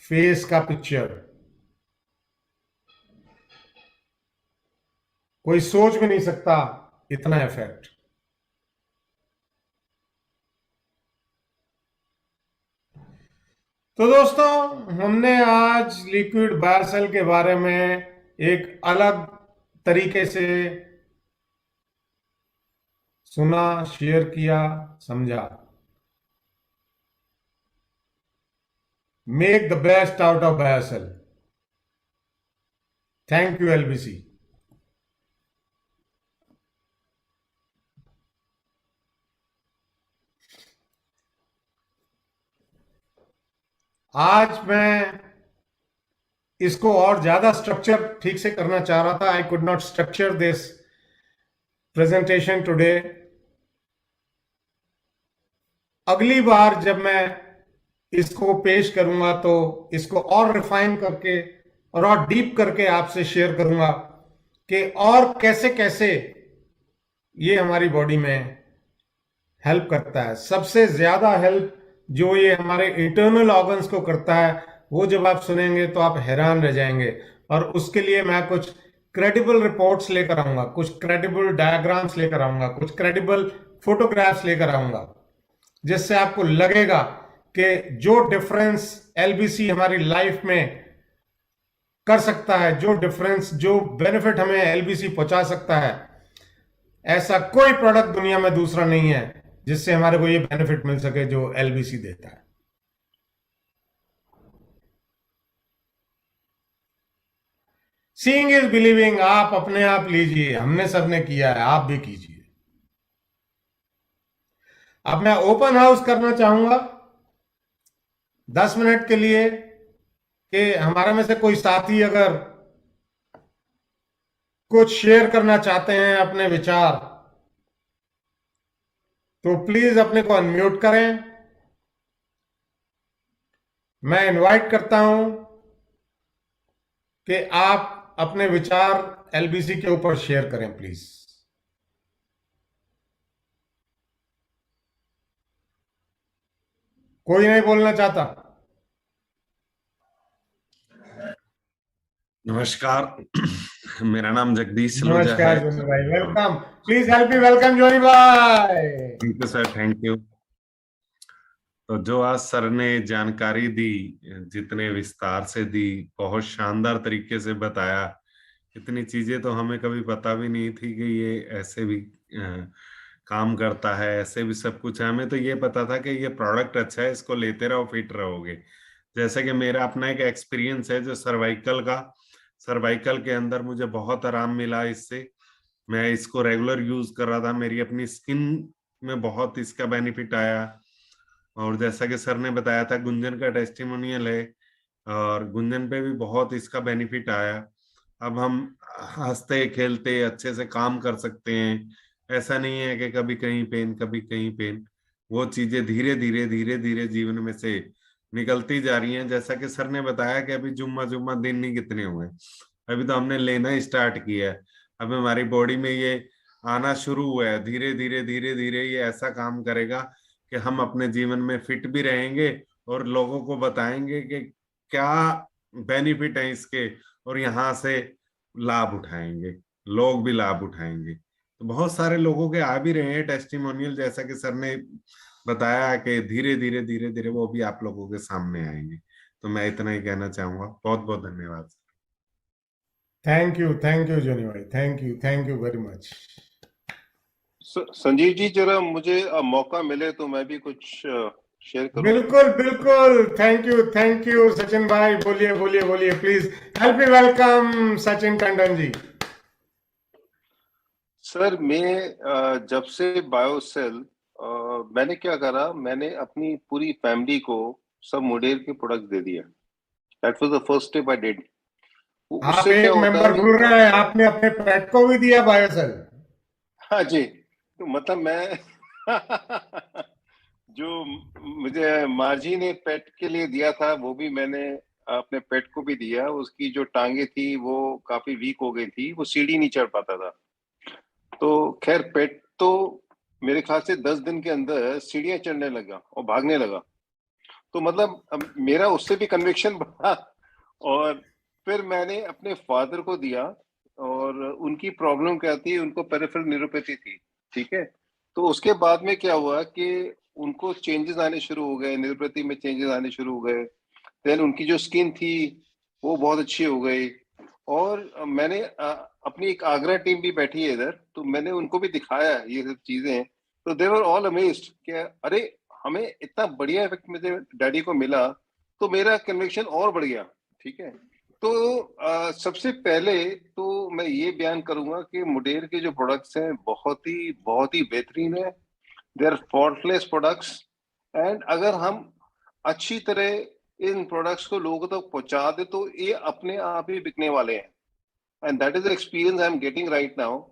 फेस का पिक्चर कोई सोच भी नहीं सकता, इतना इफेक्ट। तो दोस्तों, हमने आज लिक्विड बायोसेल के बारे में एक अलग तरीके से सुना, शेयर किया, समझा। Make the best out of Biocell. Thank you LBC. आज मैं इसको और ज्यादा स्ट्रक्चर ठीक से करना चाह रहा था। I could not structure this presentation today. अगली बार जब मैं इसको पेश करूंगा तो इसको और रिफाइन करके और डीप करके आपसे शेयर करूंगा कि और कैसे कैसे ये हमारी बॉडी में हेल्प करता है। सबसे ज्यादा हेल्प जो ये हमारे इंटरनल ऑर्गन्स को करता है, वो जब आप सुनेंगे तो आप हैरान रह जाएंगे। और उसके लिए मैं कुछ क्रेडिबल रिपोर्ट्स लेकर आऊंगा, कुछ क्रेडिबल डायग्राम्स लेकर आऊंगा, कुछ क्रेडिबल फोटोग्राफ्स लेकर आऊंगा, जिससे आपको लगेगा कि जो डिफरेंस एलबीसी हमारी लाइफ में कर सकता है, जो डिफरेंस, जो बेनिफिट हमें एलबीसी पहुंचा सकता है, ऐसा कोई प्रोडक्ट दुनिया में दूसरा नहीं है जिससे हमारे को ये बेनिफिट मिल सके जो एलबीसी देता है। Seeing is believing. आप अपने आप लीजिए, हमने सबने किया है, आप भी कीजिए। अब मैं ओपन हाउस करना चाहूंगा 10 मिनट के लिए कि हमारे में से कोई साथी अगर कुछ शेयर करना चाहते हैं अपने विचार, तो प्लीज अपने को अनम्यूट करें। मैं इनवाइट करता हूं कि आप अपने विचार एलबीसी के ऊपर शेयर करें, प्लीज। कोई नहीं बोलना चाहता? नमस्कार। मेरा नाम जगदीश सलूजा है। नमस्कार जोनी भाई, welcome. Please help me welcome Johnny भाई। Thank you sir, thank you. तो जो आज सर ने जानकारी दी, जितने विस्तार से दी, बहुत शानदार तरीके से बताया। इतनी चीजें तो हमें कभी पता भी नहीं थी कि ये ऐसे भी काम करता है, ऐसे भी सब कुछ है। हमें तो ये पता था कि ये प्रोडक्ट अच्छा है, इसको लेते रहो, फिट रहोगे। जैसे कि मेरा अपना एक एक्सपीरियंस है जो सर्वाइकल के अंदर मुझे बहुत आराम मिला इससे। मैं इसको रेगुलर यूज कर रहा था, मेरी अपनी स्किन में बहुत इसका बेनिफिट आया। और जैसा कि सर ने बताया था, गुंजन का टेस्टिमोनियल है और गुंजन पे भी बहुत इसका बेनिफिट आया। अब हम हंसते खेलते अच्छे से काम कर सकते हैं। ऐसा नहीं है कि कभी कहीं पेन कभी कहीं पेन। वो चीजें धीरे धीरे धीरे धीरे जीवन में से निकलती जा रही हैं। जैसा कि सर ने बताया कि अभी जुम्मा जुम्मा दिन नहीं कितने हुए, अभी तो हमने लेना ही स्टार्ट किया है। अब हमारी बॉडी में ये आना शुरू हुआ है। धीरे धीरे धीरे धीरे ये ऐसा काम करेगा कि हम अपने जीवन में फिट भी रहेंगे और लोगों को बताएंगे कि क्या बेनिफिट है इसके, और यहाँ से लाभ उठाएंगे, लोग भी लाभ उठाएंगे। तो बहुत सारे लोगों के आ भी रहे हैं टेस्टिमोनियल, जैसा कि सर ने बताया कि धीरे धीरे धीरे धीरे वो भी आप लोगों के सामने आएंगे। तो मैं इतना ही कहना चाहूंगा। बहुत बहुत धन्यवाद। थैंक यू जोनी भाई, thank you very much. Sanjeev ji, जरा मुझे मौका मिले तो मैं भी कुछ शेयर करूं। बिल्कुल बिल्कुल, थैंक यू सचिन भाई, बोलिए बोलिए बोलिए, please help me welcome Sachin Tandon ji. Sir, मैं जब से बायोसेल मैंने क्या करा, मैंने अपनी पूरी फैमिली को सब मुडेर के प्रोडक्ट दे दिया। That was the first step I did. आप उससे क्या एक होता मेंबर है भूल रहे हैं, आपने अपने पेट को भी दिया बायोसेल। हाँ जी, तो मतलब मैं जो मुझे मार्जी ने पेट के लिए दिया था वो भी मैंने अपने पेट को भी दिया। उसकी जो टांगे थी वो काफी वीक हो गई थी, वो सीढ़ी नहीं चढ़ पाता था। तो खैर पेट तो मेरे ख्याल से 10 दिन के अंदर सीढ़ियां चढ़ने लगा और भागने लगा। तो मतलब अब मेरा उससे भी कन्विक्शन बढ़ा। और फिर मैंने अपने फादर को दिया, और उनकी प्रॉब्लम क्या थी, उनको पेरिफेरल न्यूरोपैथी थी। ठीक है, तो उसके बाद में क्या हुआ कि उनको चेंजेस आने शुरू हो गए, न्यूरोपैथी में चेंजेस आने शुरू हो गए। देन उनकी जो स्किन थी वो बहुत अच्छी हो गई। और मैंने अपनी एक आगरा टीम भी बैठी है इधर, तो मैंने उनको भी दिखाया ये सब चीजें। तो दे वर ऑल अमेज्ड कि अरे, हमें इतना बढ़िया इफेक्ट मुझे डैडी को मिला, तो मेरा कन्विक्शन और बढ़ गया। ठीक है, तो सबसे पहले तो मैं ये बयान करूंगा कि मुडेर के जो प्रोडक्ट्स हैं बहुत ही बेहतरीन है। They are faultless products. And अगर हम अच्छी तरह इन प्रोडक्ट्स को लोगों तक पहुंचा दे तो ये अपने आप ही बिकने वाले हैं। And that is the experience I am getting right now.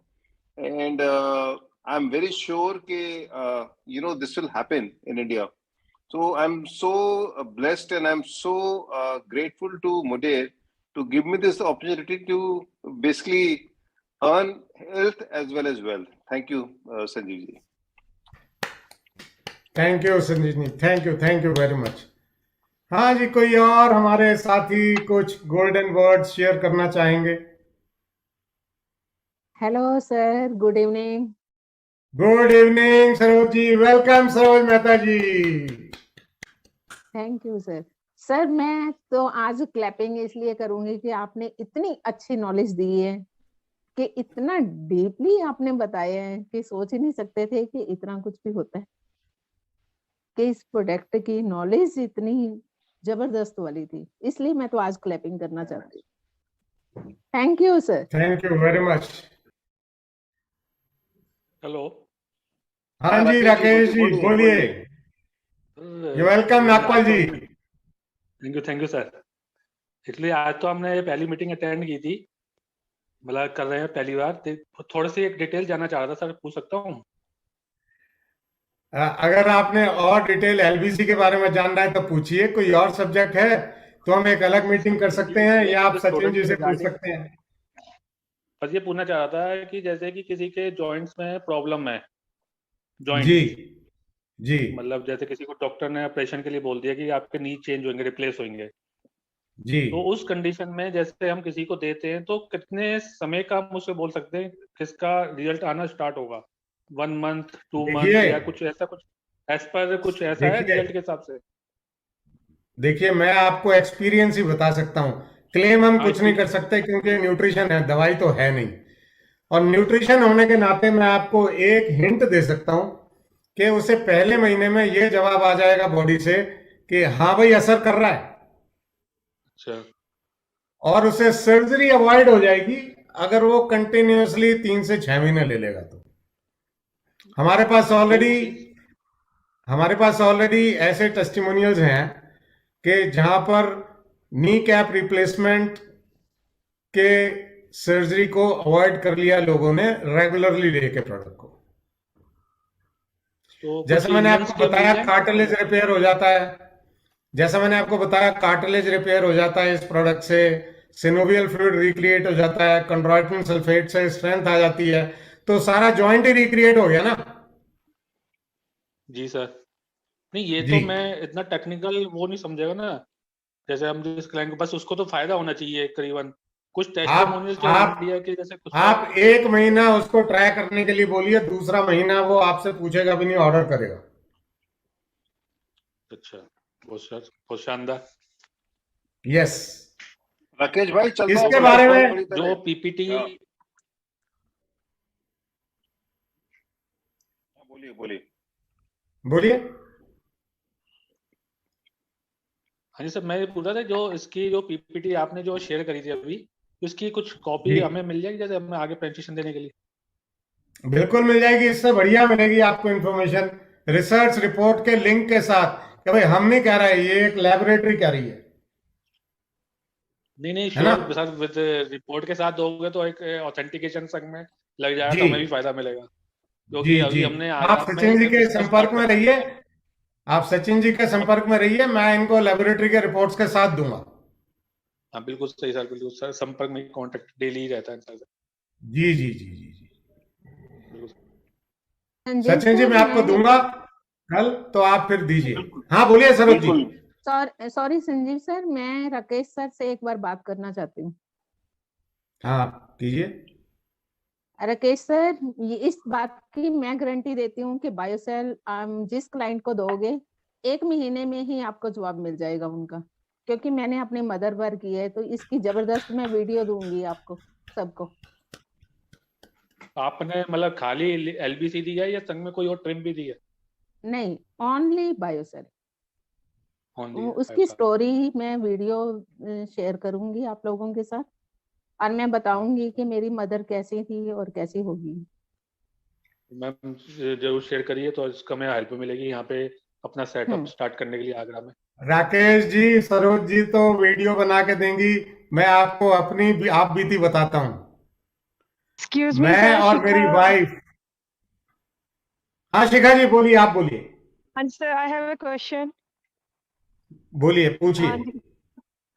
And I am very sure कि this will happen in India. So I'm so blessed and I'm so grateful to Mudair to give me this opportunity to basically earn health as well as wealth. Thank you, Sanjeev ji. Thank you Sanjeev ji, thank you very much. हाँ जी, कोई और हमारे साथी कुछ golden words share करना चाहेंगे? Hello sir, good evening. Good evening Saroj ji, welcome Saroj Mehta ji. Thank you sir. Sir मैं तो आज क्लैपिंग इसलिए करूंगी कि आपने इतनी अच्छी नॉलेज दी है, कि इतना डीपली आपने बताया है कि सोच ही नहीं सकते थे कि इतना कुछ भी होता है, कि इस प्रोडक्ट की नॉलेज इतनी जबरदस्त वाली थी। इसलिए मैं तो आज क्लैपिंग करना चाहती हूँ। Thank you sir. Thank you very much. Hello. हाँ जी राकेश जी, बोलिए। You welcome Nagpal ji. Thank you sir. Actually आज तो हमने पहली मीटिंग अटेंड की थी, मतलब कर रहे हैं पहली बार। थोड़ी सी एक डिटेल जानना चाह रहा था सर, पूछ सकता हूँ? अगर आपने और डिटेल एलबीसी के बारे में जानना है तो पूछिए। कोई और सब्जेक्ट है तो हम एक अलग मीटिंग कर सकते हैं, या आप सचिन जी से पूछ सकते हैं। बस ये पूछना चाह रहा था कि जैसे कि किसी के जॉइंट्स में प्रॉब्लम है, जी जॉइंट जी मतलब जैसे किसी को डॉक्टर ने ऑपरेशन के लिए बोल दिया कि आपके नी चेंज होंगे, रिप्लेस होंगे, जी। तो उस कंडीशन में जैसे हम किसी को देते हैं तो कितने समय का हम उसे बोल सकते हैं किसका रिजल्ट आना स्टार्ट होगा? 1 मंथ, 2 मंथ, देखिए या कुछ ऐसा, कुछ एज पर कुछ ऐसा है रिजल्ट के हिसाब से? देखिए, मैं आपको एक्सपीरियंस ही बता सकता हूँ। क्लेम हम कुछ नहीं कर experience- सकते क्योंकि न्यूट्रिशन है, दवाई तो है नहीं। और न्यूट्रिशन होने के नाते मैं आपको एक हिंट दे सकता हूँ कि उसे पहले महीने में ये जवाब आ जाएगा बॉडी से कि हाँ भाई असर कर रहा है, अच्छा। और उसे सर्जरी अवॉइड हो जाएगी अगर वो कंटिन्यूअसली 3 से 6 महीने ले लेगा। तो हमारे पास ऑलरेडी हमारे पास ऑलरेडी ऐसे टेस्टिमोनियल्स हैं कि जहां पर नी कैप रिप्लेसमेंट के सर्जरी को अवॉइड कर लिया लोगों ने रेगुलरली लेके प्रोडक्ट को। तो जैसे कुछ मैंने इंडियंस आपको के मिल बताया जाएंगे? कार्टिलेज रिपेयर हो जाता है, जैसा मैंने आपको बताया कार्टिलेज रिपेयर हो जाता है इस प्रोडक्ट से, सिनोवियल फ्लूइड रिक्रिएट हो जाता है, कंड्राइटिन सल्फेट से स्ट्रेंथ आ जाती है, तो सारा जॉइंट ही रिक्रिएट हो गया ना। जी सर। नहीं, ये जी तो मैं इतना टेक्निकल वो नहीं समझेगा ना, जैसे हम जिस क्लाइंट को, बस उसको तो फायदा होना चाहिए करीबन। कुछ टेस्टिमोनियल जो इंडिया के जैसे कुछ आप 1 महीना उसको ट्राई करने के लिए बोलिए, दूसरा महीना वो आपसे पूछेगा भी नहीं, ऑर्डर करेगा। अच्छा, बहुत शानदार। यस। राकेश भाई चलता इसके हूँ, बारे कॉल में थोड़ी जो देर है। पीपीटी, हाँ। बोलिए बोलिए। बोलिए। हाँ जी सर, मैं ये पूछ रहा था जो इसकी जो पीपीटी आपने जो शेयर करी थी अभी, इसकी कुछ कॉपी जी हमें मिल जाएगी जैसे हमें आगे प्रेजेंटेशन देने के लिए? बिल्कुल मिल जाएगी, इससे बढ़िया मिलेगी आपको इंफॉर्मेशन रिसर्च रिपोर्ट के लिंक के साथ कि भाई हम नहीं कह रहे, ये एक लेबोरेटरी कह रही है नहीं है ना। श्योर सर, विद रिपोर्ट के साथ दोगे तो एक ऑथेंटिकेशन संग में लग जाएगा, तो जी हमें भी फायदा मिलेगा, जी क्योंकि अभी जी। हमने आप आगाम में सचिन जी के इसको संपर्क स्टार्ट में करना है। रहिए, आप सचिन जी के संपर्क में रहिए, मैं इनको लेबोरेटरी के रिपोर्ट्स के साथ दूंगा। हाँ बिल्कुल सही सर, बिल्कुल सर, संपर्क में कांटेक्ट डेली ही रहता है सर। जी जी जी जी जी। बिल्कुल। संजय सचिन जी सर मैं आपको मैं दूंगा कल, तो आप फिर दीजिए। बिल्कुल हाँ बोलिए सरोज जी। बिल्कुल। सॉरी संजीव सर, मैं राकेश सर से एक बार बात करना चाहती हूँ। हाँ कीजिए। राकेश सर, ये इस बात की मैं गारंटी देती हूँ कि बायोसेल जिस क्लाइंट को दोगे 1 महीने में ही आपको जवाब मिल जाएगा उनका, क्योंकि मैंने अपनी मदर पर की है, तो इसकी जबरदस्त मैं वीडियो दूंगी आपको सबको। आपने मतलब खाली एलबीसी दी है या संग में कोई और ट्रिम भी दी है? नहीं, ओनली बायोसेल। ओनली उसकी स्टोरी मैं वीडियो शेयर करूंगी आप लोगों के साथ, और मैं बताऊंगी कि मेरी मदर कैसी थी और कैसी होगी। मैम जरूर शेयर करिए, तो इसका हमें हेल्प मिलेगी यहाँ पे अपना सेटअप स्टार्ट करने के लिए आगरा में। राकेश जी सरोज जी तो वीडियो बना के देंगी, मैं आपको अपनी भी आप बीती बताता हूँ। Excuse me, मैं sir, और मेरी Shikha. वाइफ। हाँ शिखा जी बोलिए, आप बोलिए, And sir, I have a question. बोलिए पूछिए। हाँ जी,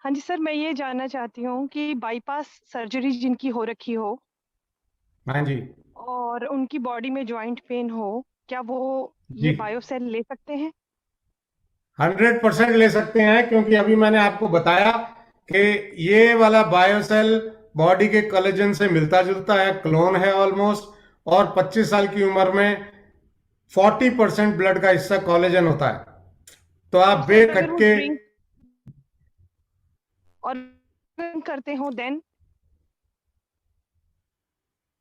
हाँ जी सर, मैं ये जानना चाहती हूँ कि बाईपास सर्जरी जिनकी हो रखी हो हाँ जी और उनकी बॉडी में जॉइंट पेन हो, क्या वो जी ये बायोसेल ले सकते हैं? 100% ले सकते हैं, क्योंकि अभी मैंने आपको बताया कि ये वाला बायोसेल बॉडी के कोलेजन से मिलता जुलता है, क्लोन है ऑलमोस्ट, और 25 साल की उम्र में 40% ब्लड का हिस्सा कोलेजन होता है, तो आप सर अगर वो बेखटके। ड्रिंक और करते हो देन?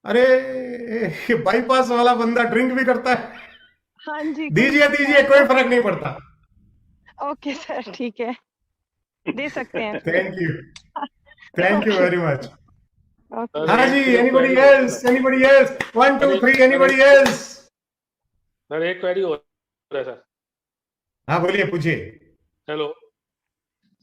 अरे बाईपास वाला बंदा ड्रिंक भी करता है, हाँ जी, कोई दीजिए दीजिए, कोई फर्क नहीं पड़ता। ओके सर, ठीक है, दे सकते हैं फिर। Thank you okay very much. Okay. हाँ जी, एक एनीबॉडी क्वेरी हो else, anybody else, 1 2 3, anybody else. Sir, एक क्वेरी हो रहा है सर। हाँ बोलिए पूछिए। हेलो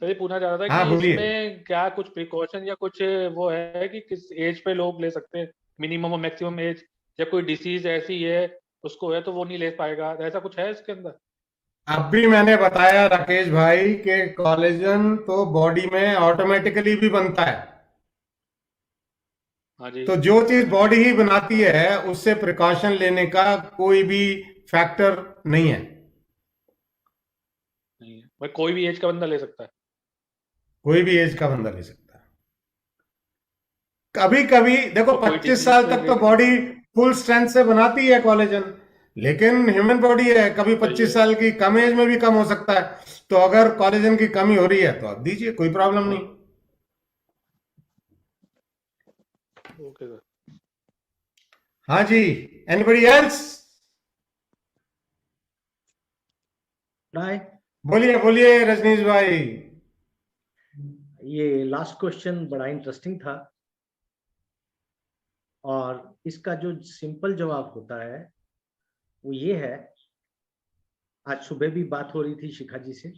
सर, ये पूछना चाह रहा था हाँ कि बोलिए। इसमें क्या कुछ प्रिकॉशन या कुछ वो है कि किस एज पे लोग ले सकते हैं, मिनिमम और मैक्सिमम एज, या कोई डिसीज ऐसी है उसको है तो वो नहीं ले पाएगा, ऐसा कुछ है इसके अंदर? अभी मैंने बताया राकेश भाई के कोलेजन तो बॉडी में ऑटोमेटिकली भी बनता है, हाँ जी। तो जो चीज बॉडी ही बनाती है उससे प्रिकॉशन लेने का कोई भी फैक्टर नहीं है। नहीं है भाई, कोई भी एज का बंदा ले सकता है? कोई भी एज का बंदा ले सकता है। कभी कभी देखो, और कोई 25 डिसीज साल से तक तो बॉडी फुल स्ट्रेंथ से बनाती है कोलेजन, लेकिन ह्यूमन बॉडी है, कभी सही 25 है। साल की कम एज में भी कम हो सकता है, तो अगर कोलेजन की कमी हो रही है तो आप दीजिए, कोई प्रॉब्लम नहीं। Okay sir. हाँ जी, एनीबॉडी एल्स? राय, बोलिए बोलिए रजनीश भाई। ये लास्ट क्वेश्चन बड़ा इंटरेस्टिंग था, और इसका जो सिंपल जवाब होता है वो ये है आज सुबह भी बात हो रही थी शिखा जी से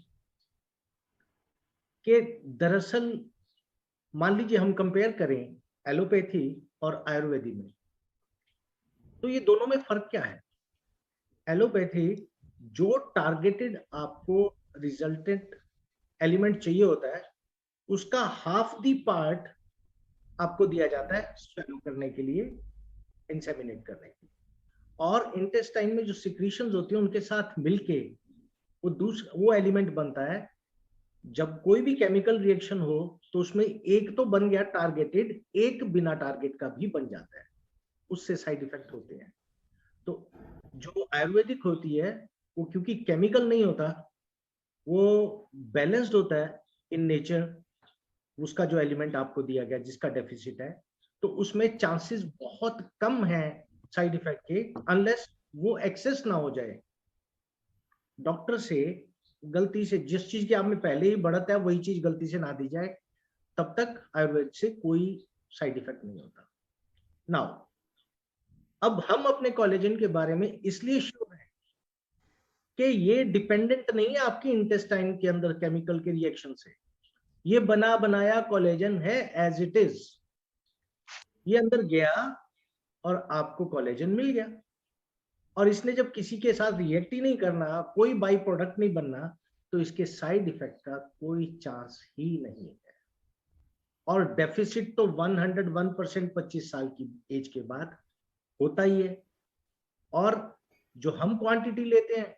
कि दरअसल मान लीजिए हम कंपेयर करें एलोपैथी और आयुर्वेदी में, तो ये दोनों में फर्क क्या है? एलोपैथी जो टारगेटेड आपको रिजल्टेंट एलिमेंट चाहिए होता है, उसका हाफ दी पार्ट आपको दिया जाता है स्वेलो करने के लिए, इंसेमिनेट करने के लिए, और इंटेस्टाइन में जो सिक्रीशंस होती है उनके साथ मिलके वो एलिमेंट बनता है। जब कोई भी केमिकल रिएक्शन हो तो उसमें एक तो बन गया टारगेटेड, एक बिना टारगेट का भी बन जाता है, उससे साइड इफेक्ट होते हैं। तो जो आयुर्वेदिक होती है वो क्योंकि केमिकल नहीं होता, वो बैलेंस्ड होता है इन नेचर, उसका जो एलिमेंट आपको दिया गया जिसका डेफिसिट है, तो उसमें चांसेस बहुत कम है साइड इफेक्ट के, अनलेस वो एक्सेस ना हो जाए। डॉक्टर से गलती से जिस चीज की आप में पहले ही बढ़त है वही चीज गलती से ना दी जाए, तब तक आयुर्वेद से कोई साइड इफेक्ट नहीं होता। नाउ अब हम अपने कोलेजन के बारे में इसलिए श्योर हैं कि ये डिपेंडेंट नहीं है आपकी इंटेस्टाइन के अंदर केमिकल के रिएक्शन से, ये बना बनाया कोलेजन है एज इट इज। ये अंदर गया और आपको कोलेजन मिल गया, और इसने जब किसी के साथ रिएक्ट ही नहीं करना, कोई बाई प्रोडक्ट नहीं बनना, तो इसके साइड इफेक्ट का कोई चांस ही नहीं है। और डेफिसिट तो 101% 25 साल की एज के बाद होता ही है, और जो हम क्वांटिटी लेते हैं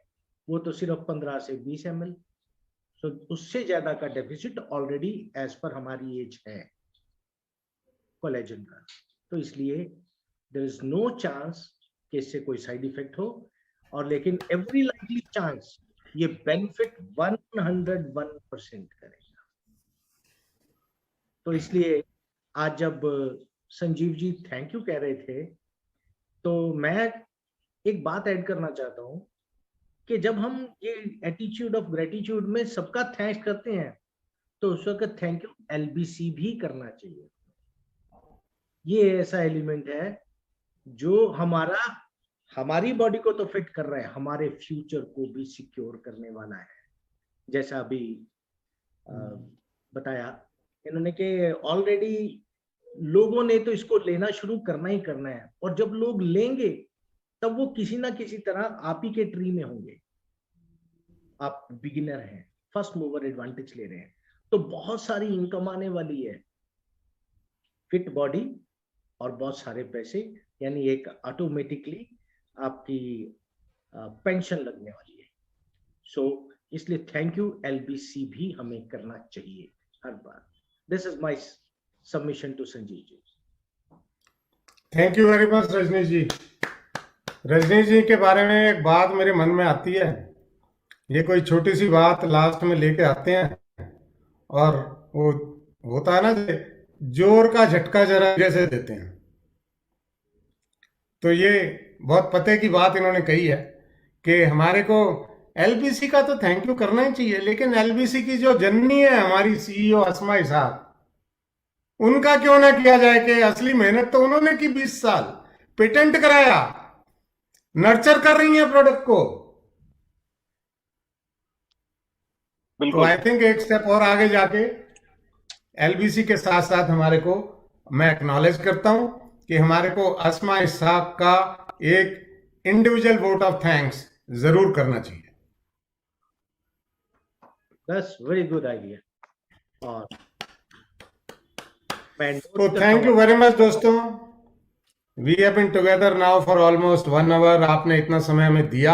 वो तो सिर्फ 15 से 20 ml, तो उससे ज्यादा का डेफिसिट ऑलरेडी एज पर हमारी एज है कोलेजन का। तो इसलिए देयर इज नो चांस कि इससे कोई साइड इफेक्ट हो, और लेकिन एवरी लाइकली चांस ये बेनिफिट 101% करेगा। तो इसलिए आज जब संजीव जी थैंक यू कह रहे थे, तो मैं एक बात ऐड करना चाहता हूं कि जब हम ये एटीट्यूड ऑफ ग्रेटिट्यूड में सबका थैंक्स करते हैं, तो उस वक्त थैंक यू एलबीसी भी करना चाहिए। ये ऐसा एलिमेंट है जो हमारी बॉडी को तो फिट कर रहा है, हमारे फ्यूचर को भी सिक्योर करने वाला है। जैसा अभी बताया इन्होंने कि ऑलरेडी लोगों ने तो इसको लेना शुरू करना ही करना है, और जब लोग लेंगे तब वो किसी ना किसी तरह आप ही के ट्री में होंगे। आप बिगिनर हैं, फर्स्ट मूवर एडवांटेज ले रहे हैं, तो बहुत सारी इनकम आने वाली है, फिट बॉडी और बहुत सारे पैसे, यानी एक ऑटोमेटिकली आपकी पेंशन लगने वाली है। सो इसलिए थैंक यू एलबीसी भी हमें करना चाहिए हर बार। This is my submission to Sanjeev ji. Thank you very much Rajneesh ji. Rajneesh ji के बारे में एक बात मेरे मन में आती है, ये कोई छोटी सी बात लास्ट में लेके आते हैं, और वो होता है ना जोर का झटका जरा जैसे देते हैं। तो ये बहुत पते की बात इन्होंने कही है कि हमारे को एलबीसी का तो थैंक यू करना ही चाहिए, लेकिन एलबीसी की जो जननी है हमारी सीईओ अस्मा इसाक, उनका क्यों ना किया जाए कि असली मेहनत तो उन्होंने की 20 साल, पेटेंट कराया, नर्चर कर रही है प्रोडक्ट को। तो आई थिंक एक स्टेप और आगे जाके एलबीसी के साथ साथ हमारे को, मैं एक्नॉलेज करता हूं कि हमारे को अस्मा इसाक का एक इंडिविजुअल वोट ऑफ थैंक्स जरूर करना चाहिए। That's very good idea. और तो थैंक यू वेरी मच दोस्तों, we have been together now for almost 1 hour। आपने इतना समय हमें दिया,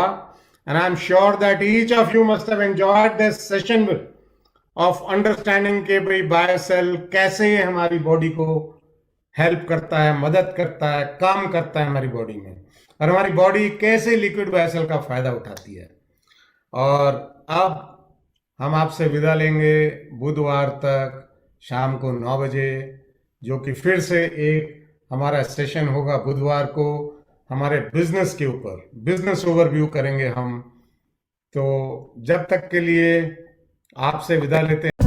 and I am sure that each of you must have enjoyed this session of understanding के भाई बायोसेल कैसे ये हमारी बॉडी को हेल्प करता है, मदद करता है, काम करता है हमारी बॉडी में, और हमारी बॉडी कैसे लिक्विड बायोसेल का फायदा उठाती है। और अब हम आपसे विदा लेंगे बुधवार तक शाम को 9 बजे, जो कि फिर से एक हमारा सेशन होगा बुधवार को हमारे बिजनेस के ऊपर, बिजनेस ओवरव्यू करेंगे हम। तो जब तक के लिए आपसे विदा लेते हैं।